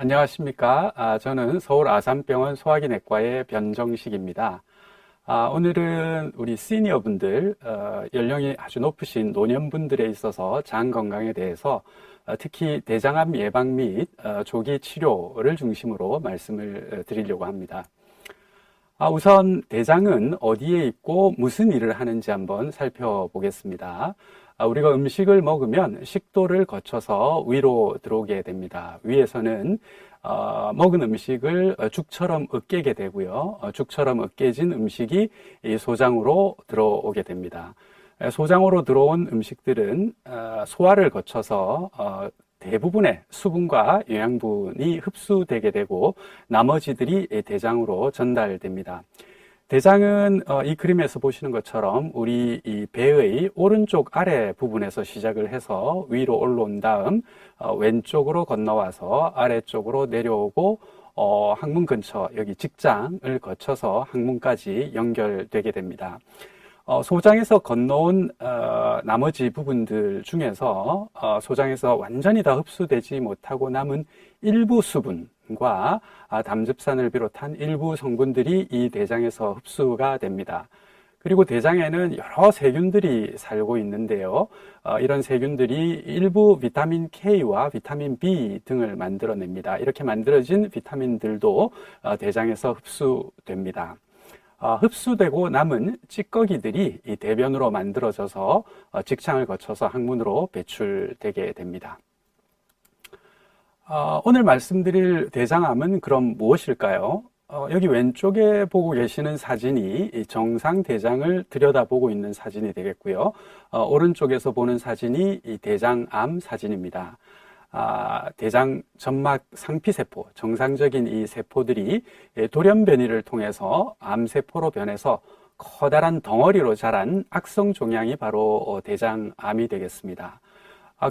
안녕하십니까. 저는 서울 아산병원 소화기내과의 변정식입니다. 오늘은 우리 시니어 분들, 연령이 아주 높으신 노년분들에 있어서 장 건강에 대해서 특히 대장암 예방 및 조기 치료를 중심으로 말씀을 드리려고 합니다. 우선 대장은 어디에 있고 무슨 일을 하는지 한번 살펴보겠습니다. 우리가 음식을 먹으면 식도를 거쳐서 위로 들어오게 됩니다. 위에서는 먹은 음식을 죽처럼 으깨게 되고요. 죽처럼 으깨진 음식이 이 소장으로 들어오게 됩니다. 소장으로 들어온 음식들은 소화를 거쳐서 대부분의 수분과 영양분이 흡수되게 되고 나머지들이 대장으로 전달됩니다. 대장은 이 그림에서 보시는 것처럼 우리 이 배의 오른쪽 아래 부분에서 시작을 해서 위로 올라온 다음 왼쪽으로 건너와서 아래쪽으로 내려오고 항문 근처 여기 직장을 거쳐서 항문까지 연결되게 됩니다. 소장에서 건너온 나머지 부분들 중에서 소장에서 완전히 다 흡수되지 못하고 남은 일부 수분과 담즙산을 비롯한 일부 성분들이 이 대장에서 흡수가 됩니다. 그리고 대장에는 여러 세균들이 살고 있는데요. 이런 세균들이 일부 비타민 K와 비타민 B 등을 만들어냅니다. 이렇게 만들어진 비타민들도 대장에서 흡수됩니다. 흡수되고 남은 찌꺼기들이 이 대변으로 만들어져서 직창을 거쳐서 항문으로 배출되게 됩니다. 오늘 말씀드릴 대장암은 그럼 무엇일까요? 여기 왼쪽에 보고 계시는 사진이 정상 대장을 들여다보고 있는 사진이 되겠고요. 오른쪽에서 보는 사진이 이 대장암 사진입니다. 대장 점막 상피세포, 정상적인 이 세포들이 돌연변이를 통해서 암세포로 변해서 커다란 덩어리로 자란 악성 종양이 바로 대장암이 되겠습니다.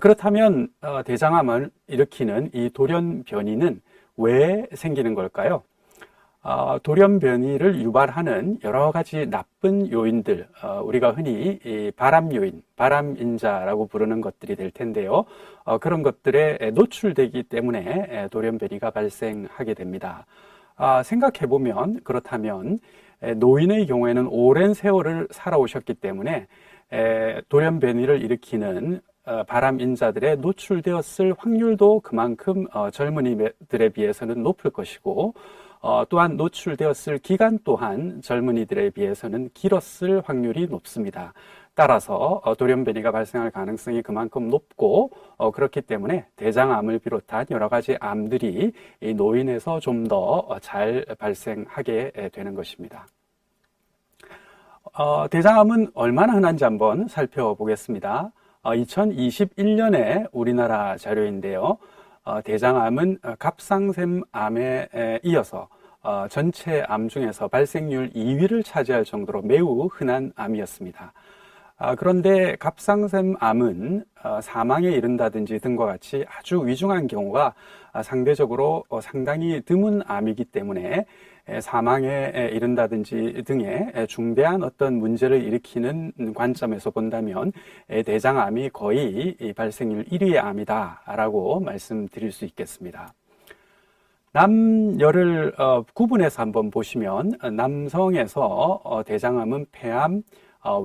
그렇다면 대장암을 일으키는 이 돌연변이는 왜 생기는 걸까요? 돌연변이를 유발하는 여러 가지 나쁜 요인들, 우리가 흔히 이 발암 요인, 발암인자라고 부르는 것들이 될 텐데요. 그런 것들에 노출되기 때문에 돌연변이가 발생하게 됩니다. 생각해보면 그렇다면 노인의 경우에는 오랜 세월을 살아오셨기 때문에 돌연변이를 일으키는 발암인자들에 노출되었을 확률도 그만큼 젊은이들에 비해서는 높을 것이고 또한 노출되었을 기간 또한 젊은이들에 비해서는 길었을 확률이 높습니다. 따라서 돌연변이가 발생할 가능성이 그만큼 높고 그렇기 때문에 대장암을 비롯한 여러 가지 암들이 이 노인에서 좀 더 잘 발생하게 되는 것입니다. 대장암은 얼마나 흔한지 한번 살펴보겠습니다. 2021년에 우리나라 자료인데요. 대장암은 갑상샘암에 이어서 전체 암 중에서 발생률 2위를 차지할 정도로 매우 흔한 암이었습니다. 그런데 갑상샘암은 사망에 이른다든지 등과 같이 아주 위중한 경우가 상대적으로 상당히 드문 암이기 때문에 사망에 이른다든지 등의 중대한 어떤 문제를 일으키는 관점에서 본다면 대장암이 거의 발생률 1위의 암이다라고 말씀드릴 수 있겠습니다. 남녀를 구분해서 한번 보시면 남성에서 대장암은 폐암,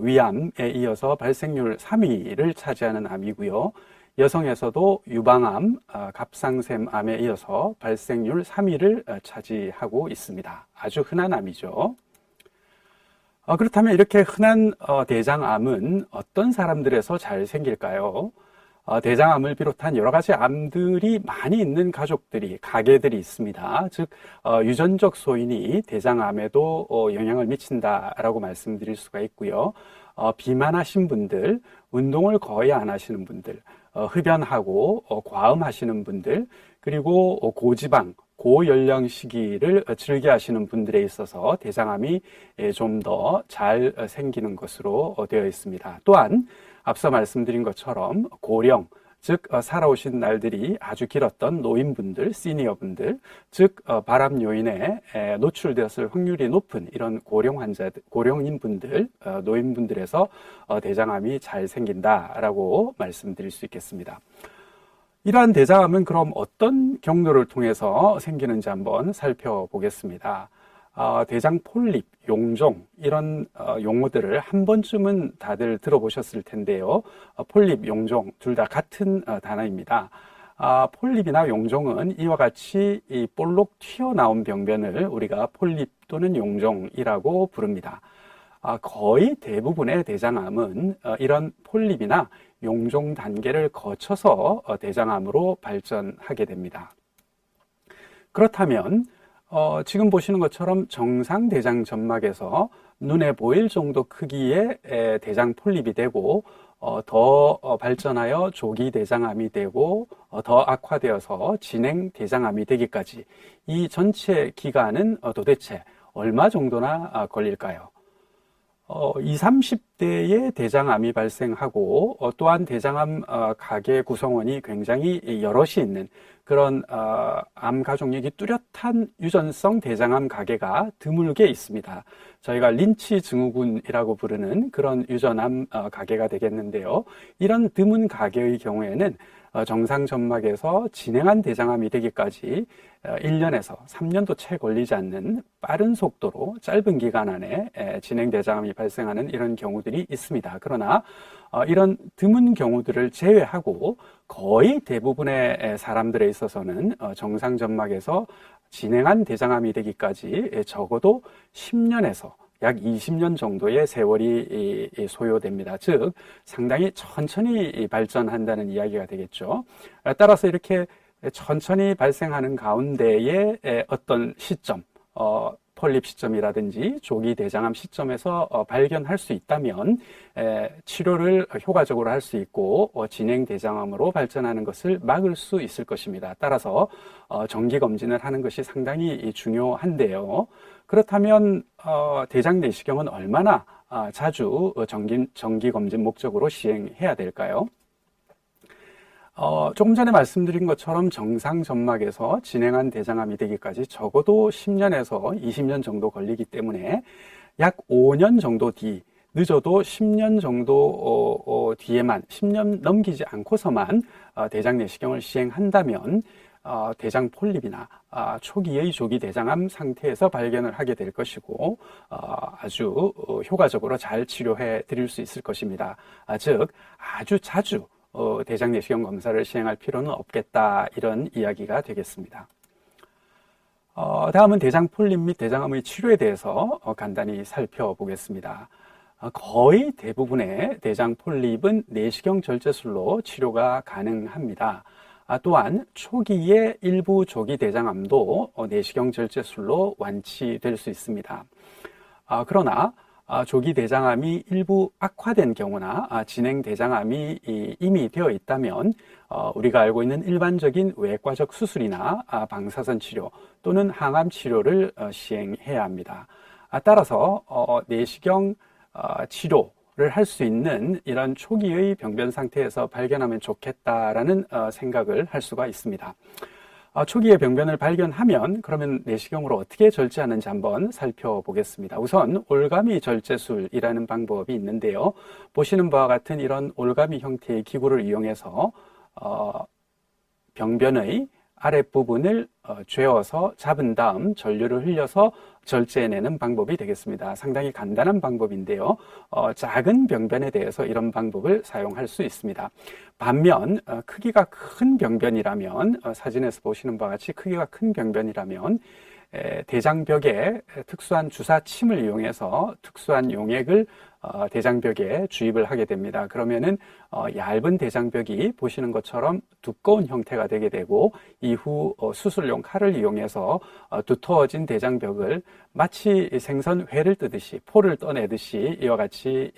위암에 이어서 발생률 3위를 차지하는 암이고요. 여성에서도 유방암, 갑상샘암에 이어서 발생률 3위를 차지하고 있습니다. 아주 흔한 암이죠. 그렇다면 이렇게 흔한 대장암은 어떤 사람들에서 잘 생길까요? 대장암을 비롯한 여러 가지 암들이 많이 있는 가족들이, 가계들이 있습니다. 즉, 유전적 소인이 대장암에도 영향을 미친다라고 말씀드릴 수가 있고요. 비만하신 분들, 운동을 거의 안 하시는 분들, 흡연하고 과음하시는 분들, 그리고 고지방, 고연령 시기를 즐겨 하시는 분들에 있어서 대장암이 좀 더 잘 생기는 것으로 되어 있습니다. 또한 앞서 말씀드린 것처럼 고령, 즉 살아오신 날들이 아주 길었던 노인분들, 시니어분들, 즉 발암 요인에 노출되었을 확률이 높은 이런 고령 환자들, 고령인 분들, 노인분들에서 대장암이 잘 생긴다라고 말씀드릴 수 있겠습니다. 이러한 대장암은 그럼 어떤 경로를 통해서 생기는지 한번 살펴보겠습니다. 대장 폴립, 용종 이런 용어들을 한 번쯤은 다들 들어보셨을 텐데요. 폴립, 용종 둘 다 같은 단어입니다. 폴립이나 용종은 이와 같이 이 볼록 튀어나온 병변을 우리가 폴립 또는 용종이라고 부릅니다. 거의 대부분의 대장암은 이런 폴립이나 용종 단계를 거쳐서 대장암으로 발전하게 됩니다. 그렇다면 지금 보시는 것처럼 정상 대장 점막에서 눈에 보일 정도 크기의 대장 폴립이 되고 더 발전하여 조기 대장암이 되고 더 악화되어서 진행 대장암이 되기까지 이 전체 기간은 도대체 얼마 정도나 걸릴까요? 20, 30대에 대장암이 발생하고 또한 대장암 가계 구성원이 굉장히 여럿이 있는 그런 암 가족력이 뚜렷한 유전성 대장암 가계가 드물게 있습니다. 저희가 린치 증후군이라고 부르는 그런 유전암 가계가 되겠는데요. 이런 드문 가계의 경우에는 정상 점막에서 진행한 대장암이 되기까지 1년에서 3년도 채 걸리지 않는 빠른 속도로 짧은 기간 안에 진행 대장암이 발생하는 이런 경우들이 있습니다. 그러나 이런 드문 경우들을 제외하고 거의 대부분의 사람들에 있어서는 정상 점막에서 진행한 대장암이 되기까지 적어도 10년에서 약 20년 정도의 세월이 소요됩니다. 즉 상당히 천천히 발전한다는 이야기가 되겠죠. 따라서 이렇게 천천히 발생하는 가운데의 어떤 시점, 폴립 시점이라든지 조기 대장암 시점에서 발견할 수 있다면 치료를 효과적으로 할 수 있고 진행 대장암으로 발전하는 것을 막을 수 있을 것입니다. 따라서 정기 검진을 하는 것이 상당히 중요한데요. 그렇다면 대장 내시경은 얼마나 자주 정기 검진 목적으로 시행해야 될까요? 조금 전에 말씀드린 것처럼 정상 점막에서 진행한 대장암이 되기까지 적어도 10년에서 20년 정도 걸리기 때문에 약 5년 정도 뒤, 늦어도 10년 정도 뒤에만, 10년 넘기지 않고서만 대장 내시경을 시행한다면 대장 폴립이나 초기의 조기 대장암 상태에서 발견을 하게 될 것이고 아주 효과적으로 잘 치료해 드릴 수 있을 것입니다. 즉 아주 자주 대장 내시경 검사를 시행할 필요는 없겠다, 이런 이야기가 되겠습니다. 다음은 대장 폴립 및 대장암의 치료에 대해서 간단히 살펴보겠습니다. 거의 대부분의 대장 폴립은 내시경 절제술로 치료가 가능합니다. 또한 초기의 일부 조기 대장암도 내시경 절제술로 완치될 수 있습니다. 그러나 조기 대장암이 일부 악화된 경우나 진행 대장암이 이미 되어 있다면 우리가 알고 있는 일반적인 외과적 수술이나 방사선 치료 또는 항암 치료를 시행해야 합니다. 따라서 내시경 치료를 할 수 있는 이런 초기의 병변 상태에서 발견하면 좋겠다라는 생각을 할 수가 있습니다. 초기의 병변을 발견하면 그러면 내시경으로 어떻게 절제하는지 한번 살펴보겠습니다. 우선 올가미 절제술이라는 방법이 있는데요. 보시는 바와 같은 이런 올가미 형태의 기구를 이용해서 병변의 아랫부분을 죄어서 잡은 다음 전류를 흘려서 절제해내는 방법이 되겠습니다. 상당히 간단한 방법인데요. 작은 병변에 대해서 이런 방법을 사용할 수 있습니다. 반면 크기가 큰 병변이라면, 사진에서 보시는 바와 같이 크기가 큰 병변이라면 대장벽에 특수한 주사침을 이용해서 특수한 용액을 대장벽에 주입을 하게 됩니다. 그러면은 얇은 대장벽이 보시는 것처럼 두꺼운 형태가 되게 되고 이후 수술용 칼을 이용해서 두터워진 대장벽을 마치 생선 회를 뜨듯이 포를 떠내듯이 이와 같이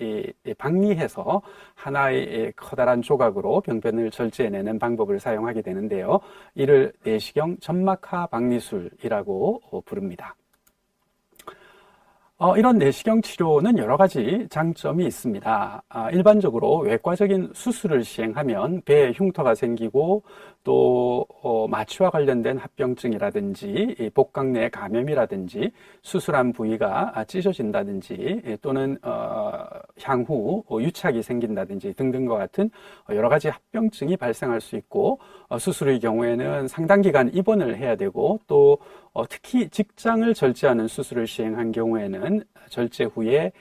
박리해서 하나의 커다란 조각으로 병변을 절제해내는 방법을 사용하게 되는데요. 이를 내시경 점막하 박리술이라고 부릅니다. 이런 내시경 치료는 여러 가지 장점이 있습니다. 일반적으로 외과적인 수술을 시행하면 배에 흉터가 생기고 또 마취와 관련된 합병증이라든지 복강 내 감염이라든지 수술한 부위가 찢어진다든지 또는 향후 유착이 생긴다든지 등등과 같은 여러 가지 합병증이 발생할 수 있고 수술의 경우에는 상당 기간 입원을 해야 되고 또 특히 직장을 절제하는 수술을 시행한 경우에는 절제 후에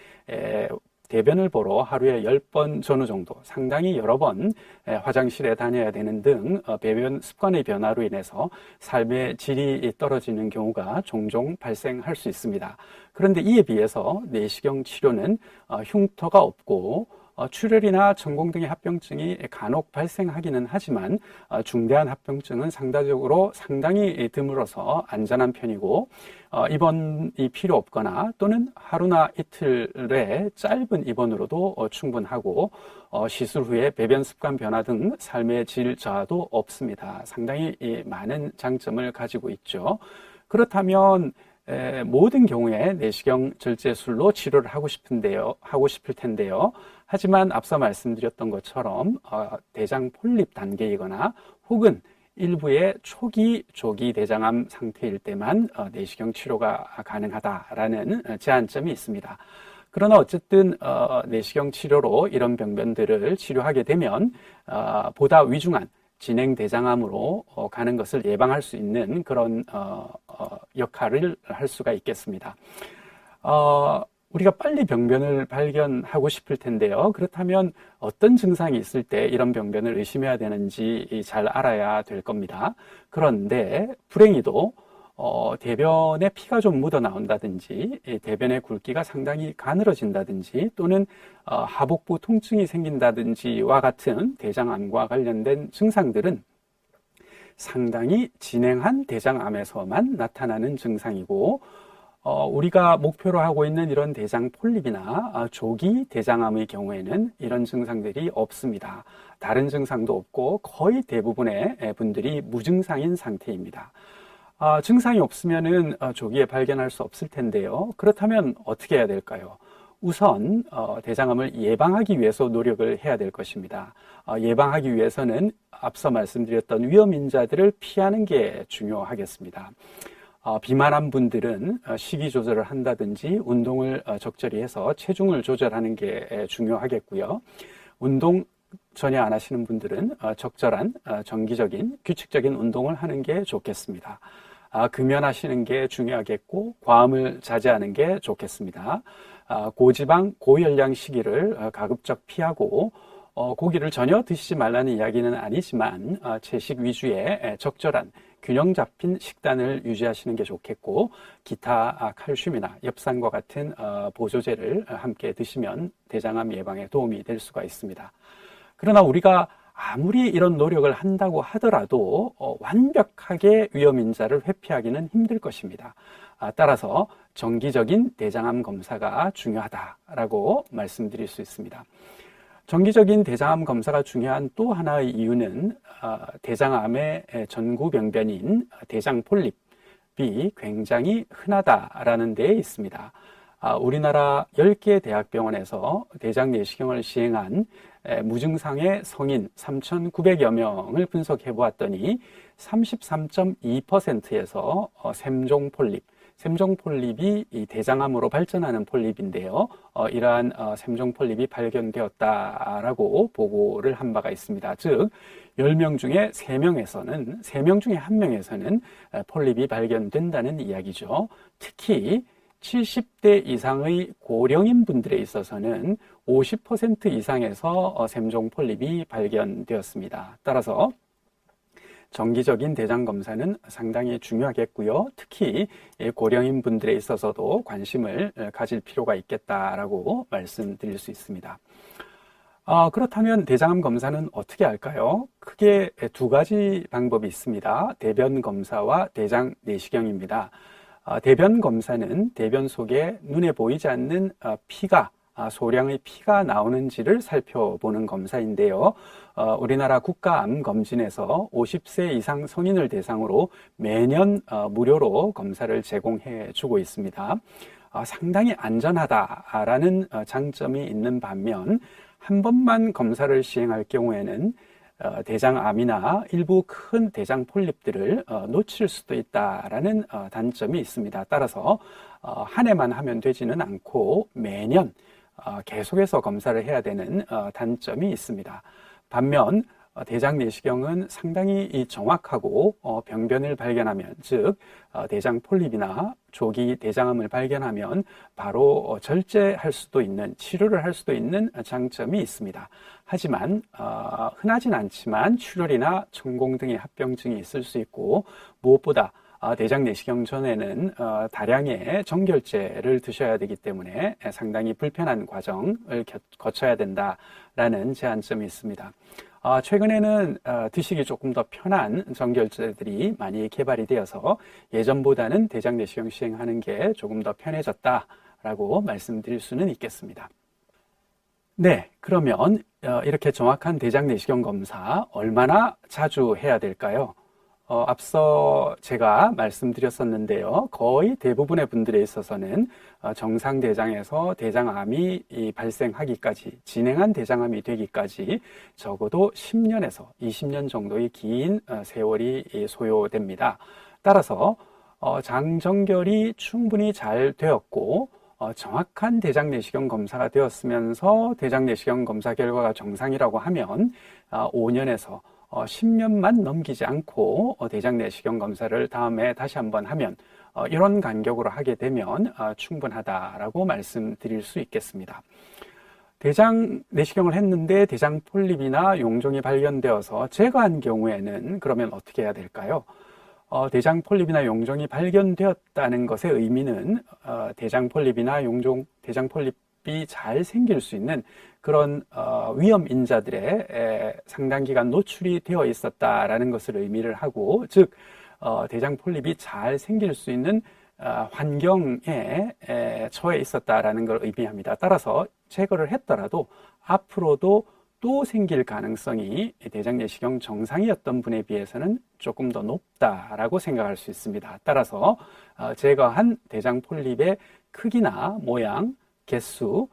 대변을 보러 하루에 10번 전후 정도 상당히 여러 번 화장실에 다녀야 되는 등 배변 습관의 변화로 인해서 삶의 질이 떨어지는 경우가 종종 발생할 수 있습니다. 그런데 이에 비해서 내시경 치료는 흉터가 없고 출혈이나 천공 등의 합병증이 간혹 발생하기는 하지만 중대한 합병증은 상당히 드물어서 안전한 편이고 입원이 필요 없거나 또는 하루나 이틀의 짧은 입원으로도 충분하고 시술 후에 배변 습관 변화 등 삶의 질 저하도 없습니다. 상당히 많은 장점을 가지고 있죠. 그렇다면 모든 경우에 내시경 절제술로 치료를 하고 싶을 텐데요. 하지만 앞서 말씀드렸던 것처럼 대장 폴립 단계이거나 혹은 일부의 초기 조기 대장암 상태일 때만 내시경 치료가 가능하다라는 제한점이 있습니다. 그러나 어쨌든 내시경 치료로 이런 병변들을 치료하게 되면 보다 위중한 진행 대장암으로 가는 것을 예방할 수 있는 그런 역할을 할 수가 있겠습니다. 우리가 빨리 병변을 발견하고 싶을 텐데요. 그렇다면 어떤 증상이 있을 때 이런 병변을 의심해야 되는지 잘 알아야 될 겁니다. 그런데 불행히도 대변에 피가 좀 묻어 나온다든지 대변의 굵기가 상당히 가늘어진다든지 또는 하복부 통증이 생긴다든지와 같은 대장암과 관련된 증상들은 상당히 진행한 대장암에서만 나타나는 증상이고 우리가 목표로 하고 있는 이런 대장 폴립이나 조기 대장암의 경우에는 이런 증상들이 없습니다. 다른 증상도 없고 거의 대부분의 분들이 무증상인 상태입니다. 증상이 없으면은 조기에 발견할 수 없을 텐데요. 그렇다면 어떻게 해야 될까요? 우선 대장암을 예방하기 위해서 노력을 해야 될 것입니다. 예방하기 위해서는 앞서 말씀드렸던 위험인자들을 피하는 게 중요하겠습니다. 비만한 분들은 식이 조절을 한다든지 운동을 적절히 해서 체중을 조절하는 게 중요하겠고요. 운동 전혀 안 하시는 분들은 적절한 정기적인 규칙적인 운동을 하는 게 좋겠습니다. 금연하시는 게 중요하겠고 과음을 자제하는 게 좋겠습니다. 고지방 고열량 식이를 가급적 피하고 고기를 전혀 드시지 말라는 이야기는 아니지만 채식 위주의 적절한 균형 잡힌 식단을 유지하시는 게 좋겠고 기타 칼슘이나 엽산과 같은 보조제를 함께 드시면 대장암 예방에 도움이 될 수가 있습니다. 그러나 우리가 아무리 이런 노력을 한다고 하더라도 완벽하게 위험인자를 회피하기는 힘들 것입니다. 따라서 정기적인 대장암 검사가 중요하다라고 말씀드릴 수 있습니다. 정기적인 대장암 검사가 중요한 또 하나의 이유는 대장암의 전구병변인 대장 폴립이 굉장히 흔하다라는 데에 있습니다. 우리나라 10개 대학병원에서 대장 내시경을 시행한 무증상의 성인 3,900여 명을 분석해 보았더니 33.2%에서 샘종 폴립이 이 대장암으로 발전하는 폴립인데요. 이러한 샘종 폴립이 발견되었다라고 보고를 한 바가 있습니다. 즉 10명 중에 3명 중에 1명에서는 폴립이 발견된다는 이야기죠. 특히 70대 이상의 고령인 분들에 있어서는 50% 이상에서 샘종 폴립이 발견되었습니다. 따라서 정기적인 대장 검사는 상당히 중요하겠고요. 특히 고령인 분들에 있어서도 관심을 가질 필요가 있겠다라고 말씀드릴 수 있습니다. 그렇다면 대장암 검사는 어떻게 할까요? 크게 두 가지 방법이 있습니다. 대변 검사와 대장 내시경입니다. 대변 검사는 대변 속에 눈에 보이지 않는 소량의 피가 나오는지를 살펴보는 검사인데요. 우리나라 국가암검진에서 50세 이상 성인을 대상으로 매년 무료로 검사를 제공해 주고 있습니다. 상당히 안전하다라는 장점이 있는 반면 한 번만 검사를 시행할 경우에는 대장암이나 일부 큰 대장 폴립들을 놓칠 수도 있다라는 단점이 있습니다. 따라서 한 해만 하면 되지는 않고 매년 계속해서 검사를 해야 되는 단점이 있습니다. 반면 대장 내시경은 상당히 정확하고 병변을 발견하면, 즉 대장 폴립이나 조기 대장암을 발견하면 바로 절제할 수도 있는, 치료를 할 수도 있는 장점이 있습니다. 하지만 흔하진 않지만 출혈이나 천공 등의 합병증이 있을 수 있고, 무엇보다 대장 내시경 전에는 다량의 정결제를 드셔야 되기 때문에 상당히 불편한 과정을 거쳐야 된다라는 제한점이 있습니다. 최근에는 드시기 조금 더 편한 정결제들이 많이 개발이 되어서 예전보다는 대장 내시경 시행하는 게 조금 더 편해졌다라고 말씀드릴 수는 있겠습니다. 네, 그러면 이렇게 정확한 대장 내시경 검사 얼마나 자주 해야 될까요? 앞서 제가 말씀드렸었는데요. 거의 대부분의 분들에 있어서는 정상 대장에서 대장암이 발생하기까지, 진행한 대장암이 되기까지 적어도 10년에서 20년 정도의 긴 세월이 소요됩니다. 따라서 장정결이 충분히 잘 되었고 정확한 대장 내시경 검사가 되었으면서 대장 내시경 검사 결과가 정상이라고 하면 5년에서 10년만 넘기지 않고 대장 내시경 검사를 다음에 다시 한번 하면 이런 간격으로 하게 되면 충분하다라고 말씀드릴 수 있겠습니다. 대장 내시경을 했는데 대장 폴립이나 용종이 발견되어서 제거한 경우에는 그러면 어떻게 해야 될까요? 대장 폴립이나 용종이 발견되었다는 것의 의미는 대장 폴립이나 용종, 대장 폴립이 잘 생길 수 있는 그런 위험 인자들의 상당 기간 노출이 되어 있었다라는 것을 의미를 하고, 즉 대장 폴립이 잘 생길 수 있는 환경에 처해 있었다라는 걸 의미합니다. 따라서 제거를 했더라도 앞으로도 또 생길 가능성이 대장 내시경 정상이었던 분에 비해서는 조금 더 높다라고 생각할 수 있습니다. 따라서 제거한 대장 폴립의 크기나 모양, 개수,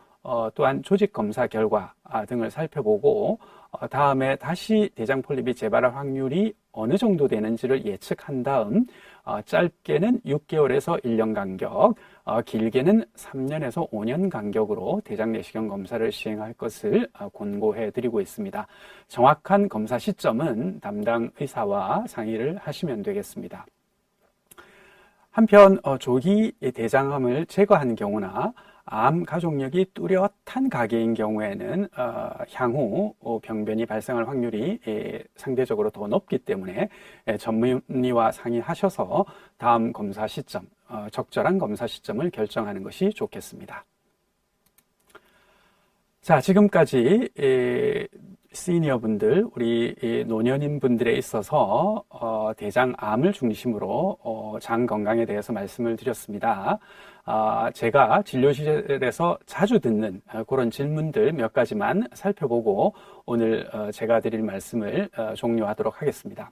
또한 조직 검사 결과 등을 살펴보고 다음에 다시 대장 폴립이 재발할 확률이 어느 정도 되는지를 예측한 다음 짧게는 6개월에서 1년 간격, 길게는 3년에서 5년 간격으로 대장 내시경 검사를 시행할 것을 권고해 드리고 있습니다. 정확한 검사 시점은 담당 의사와 상의를 하시면 되겠습니다. 한편 조기 대장암을 제거한 경우나 암 가족력이 뚜렷한 가계인 경우에는 향후 병변이 발생할 확률이 상대적으로 더 높기 때문에 전문의와 상의하셔서 다음 검사 시점, 적절한 검사 시점을 결정하는 것이 좋겠습니다. 자, 지금까지 시니어 분들, 우리 노년인 분들에 있어서 대장암을 중심으로 장 건강에 대해서 말씀을 드렸습니다. 제가 진료실에서 자주 듣는 그런 질문들 몇 가지만 살펴보고 오늘 제가 드릴 말씀을 종료하도록 하겠습니다.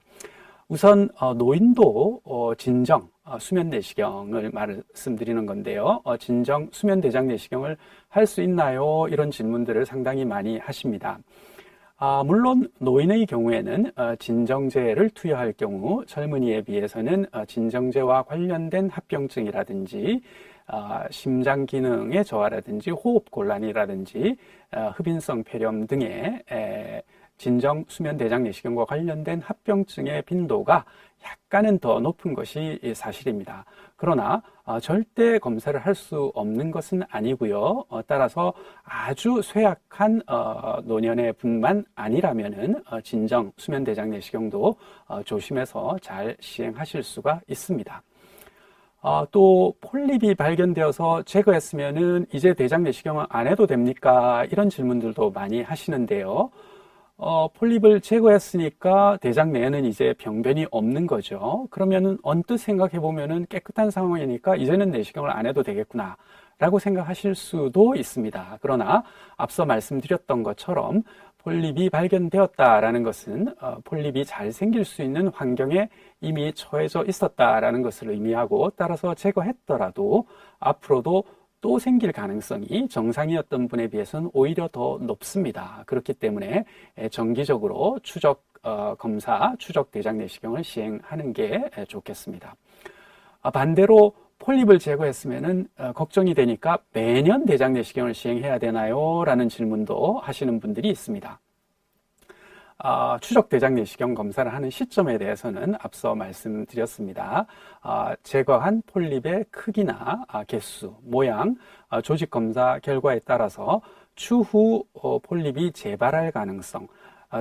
우선 노인도 진정 수면 내시경을 말씀드리는 건데요. 진정 수면 대장 내시경을 할 수 있나요? 이런 질문들을 상당히 많이 하십니다. 물론 노인의 경우에는 진정제를 투여할 경우 젊은이에 비해서는 진정제와 관련된 합병증이라든지 심장 기능의 저하라든지 호흡 곤란이라든지 흡인성 폐렴 등의 진정 수면 대장 내시경과 관련된 합병증의 빈도가 약간은 더 높은 것이 사실입니다. 그러나 절대 검사를 할 수 없는 것은 아니고요. 따라서 아주 쇠약한 노년의 분만 아니라면은 진정 수면 대장 내시경도 조심해서 잘 시행하실 수가 있습니다. 또 폴립이 발견되어서 제거했으면은 이제 대장 내시경은 안 해도 됩니까? 이런 질문들도 많이 하시는데요. 폴립을 제거했으니까 대장 내에는 이제 병변이 없는 거죠. 그러면은 언뜻 생각해 보면은 깨끗한 상황이니까 이제는 내시경을 안 해도 되겠구나 라고 생각하실 수도 있습니다. 그러나 앞서 말씀드렸던 것처럼 폴립이 발견되었다라는 것은 폴립이 잘 생길 수 있는 환경에 이미 처해져 있었다라는 것을 의미하고, 따라서 제거했더라도 앞으로도 또 생길 가능성이 정상이었던 분에 비해서는 오히려 더 높습니다. 그렇기 때문에 정기적으로 추적 검사, 추적 대장 내시경을 시행하는 게 좋겠습니다. 반대로 폴립을 제거했으면은 걱정이 되니까 매년 대장 내시경을 시행해야 되나요? 라는 질문도 하시는 분들이 있습니다. 추적 대장 내시경 검사를 하는 시점에 대해서는 앞서 말씀드렸습니다. 제거한 폴립의 크기나 개수, 모양, 조직 검사 결과에 따라서 추후 폴립이 재발할 가능성,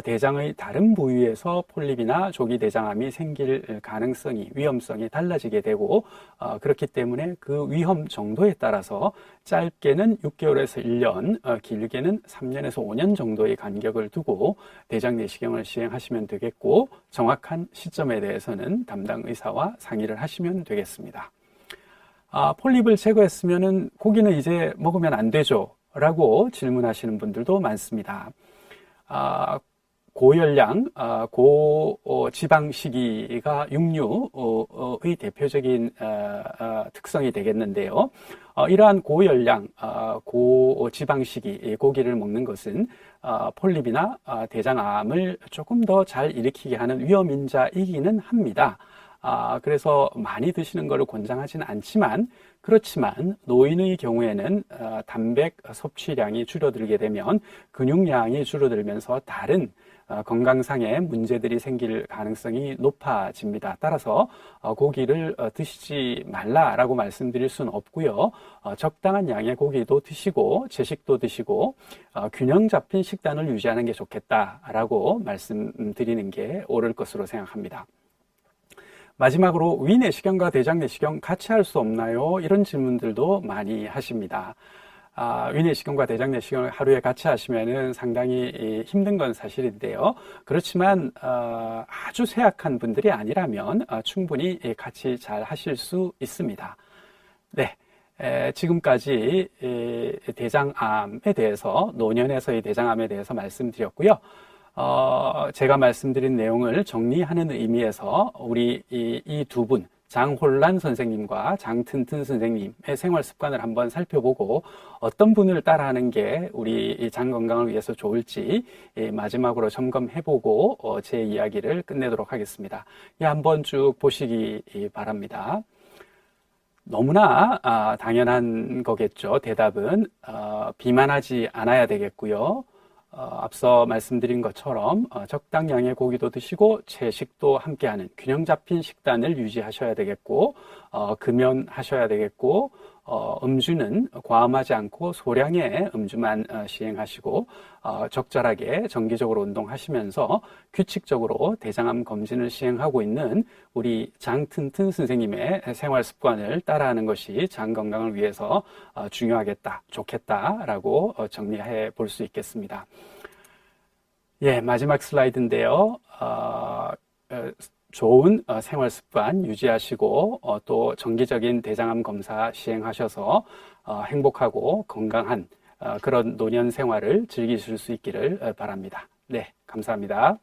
대장의 다른 부위에서 폴립이나 조기 대장암이 생길 가능성이, 위험성이 달라지게 되고, 그렇기 때문에 그 위험 정도에 따라서 짧게는 6개월에서 1년, 길게는 3년에서 5년 정도의 간격을 두고 대장 내시경을 시행하시면 되겠고, 정확한 시점에 대해서는 담당 의사와 상의를 하시면 되겠습니다. 폴립을 제거했으면은 고기는 이제 먹으면 안 되죠? 라고 질문하시는 분들도 많습니다. 고열량, 고지방식이가 육류의 대표적인 특성이 되겠는데요. 이러한 고열량, 고지방식이 고기를 먹는 것은 폴립이나 대장암을 조금 더 잘 일으키게 하는 위험인자이기는 합니다. 그래서 많이 드시는 것을 권장하지는 않지만, 그렇지만 노인의 경우에는 단백 섭취량이 줄어들게 되면 근육량이 줄어들면서 다른 건강상의 문제들이 생길 가능성이 높아집니다. 따라서 고기를 드시지 말라라고 말씀드릴 수는 없고요. 적당한 양의 고기도 드시고 채식도 드시고 균형 잡힌 식단을 유지하는 게 좋겠다라고 말씀드리는 게 옳을 것으로 생각합니다. 마지막으로 위 내시경과 대장 내시경 같이 할 수 없나요? 이런 질문들도 많이 하십니다. 위 내시경과 대장 내시경을 하루에 같이 하시면은 상당히 힘든 건 사실인데요. 그렇지만 아주 쇠약한 분들이 아니라면 충분히 같이 잘 하실 수 있습니다. 네. 지금까지 대장암에 대해서, 노년에서의 대장암에 대해서 말씀드렸고요. 제가 말씀드린 내용을 정리하는 의미에서 우리 이 두 분, 장홀란 선생님과 장튼튼 선생님의 생활 습관을 한번 살펴보고 어떤 분을 따라하는 게 우리 장 건강을 위해서 좋을지 마지막으로 점검해보고 제 이야기를 끝내도록 하겠습니다. 한번 쭉 보시기 바랍니다. 너무나 당연한 거겠죠. 대답은 비만하지 않아야 되겠고요. 앞서 말씀드린 것처럼 적당량의 고기도 드시고 채식도 함께하는 균형 잡힌 식단을 유지하셔야 되겠고, 금연하셔야 되겠고, 음주는 과음하지 않고 소량의 음주만 시행하시고, 적절하게 정기적으로 운동하시면서 규칙적으로 대장암 검진을 시행하고 있는 우리 장튼튼 선생님의 생활 습관을 따라하는 것이 장 건강을 위해서 중요하겠다, 좋겠다라고 정리해 볼 수 있겠습니다. 마지막 슬라이드인데요. 좋은 생활 습관 유지하시고 또 정기적인 대장암 검사 시행하셔서 행복하고 건강한 그런 노년 생활을 즐기실 수 있기를 바랍니다. 네, 감사합니다.